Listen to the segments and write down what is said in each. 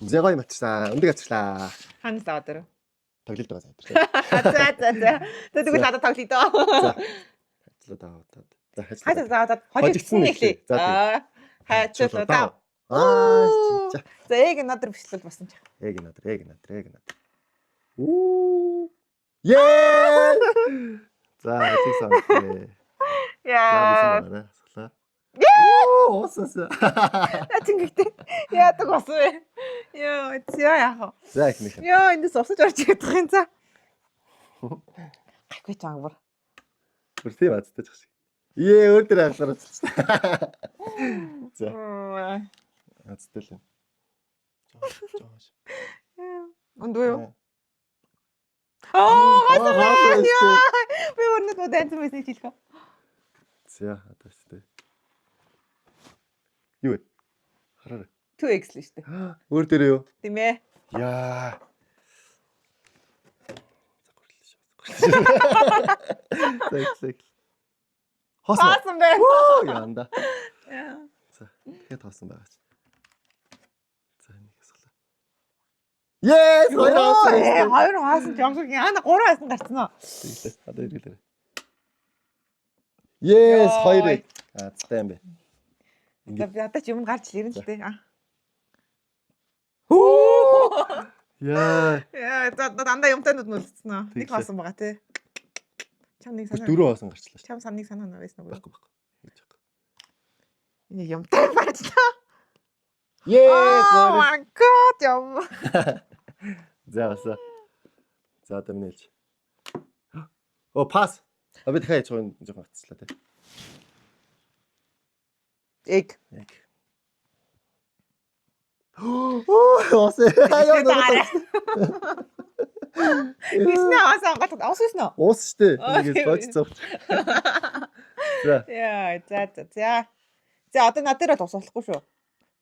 Зэгой матчлаа. Өндөг ацчлаа. Хань саадар. Тоглолт байгаа саядар. За. Тэгвэл надад тоглоё доо. Хацлаа даа. За хацлаа. Хожигдсан эхлэе. Хацлаа даа. За яг надад бичлэл басан ч. Яг надад. Яа! За хэлсэн. Яа. За Осос. Тэнгэгтэй. Яадаг болсон вэ? Яа, яах вэ? За ихнийх. Яа, эндээс усаж орж идэх юм за. Гайгүй чангар. Бүртээ бацтай ч гэсэн. Өөр дээр хаалгаар үзсэн. За. Азтай л юм. Жоож. Ондоо юу? Аа, би өөрнөд удаан мессеж хийлгөө. За, атастай. Юу вэ? Хараа. 2x л шүү дээ. Өөр дээр юу? Тийм ээ. Яа. Зэг. Хоосон байна. Яанда. За, тэгээд хоосон байгаа ч. За, нэг хэсглээ. Yes, хоёр хаасан жонгийн ана 3 хаасан гарцсан уу? Одоо ирэглээ. Yes, 2. Азтай юм бэ. Би одоо ч юм гарч ирэн л дээ. Яа. Яа, дандаа юмтайнууд нүлцсэн аа. Нэг хаасан байгаа тий. Чам нэг санаа. 4 хаасан гарчлаа. Чам саныг санаа навэсэн үү? Баггүй. Энэ юмтай бачлаа. Yes. Oh my god, юм. За. За одоо минийч. О, пас. Би дахиад жоохон хатцлаа тий. Эг. Осе. Виснэ асан гот ососноо. Уус штэ. Тэгээс бооч цогч. За. Яа, за. За одоо над дээрээ тусахгүй шүү.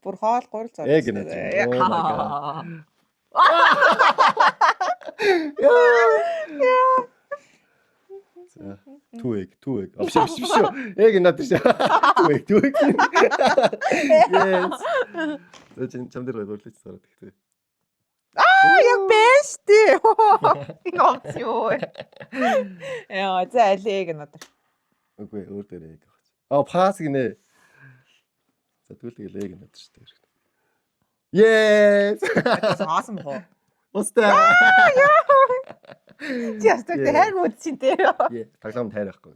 Бүр хоол гурил зоо. Яг нэ. За. Түүэг. Биш. Яг надад шүү. Түүэг. Yes. За чам дээр гурлаж сараад ихтэй. Яг бэшти. Ингээч юу. Яа, за алиг надад. Үгүй өөр дээр яг байна. Пас гинэ. За тэгвэл яг надад шүү дээ. Yes. Awesome хоо. Устай. Чи ястагтай хайр мод чинь дээ. Таглам тайрахгүй.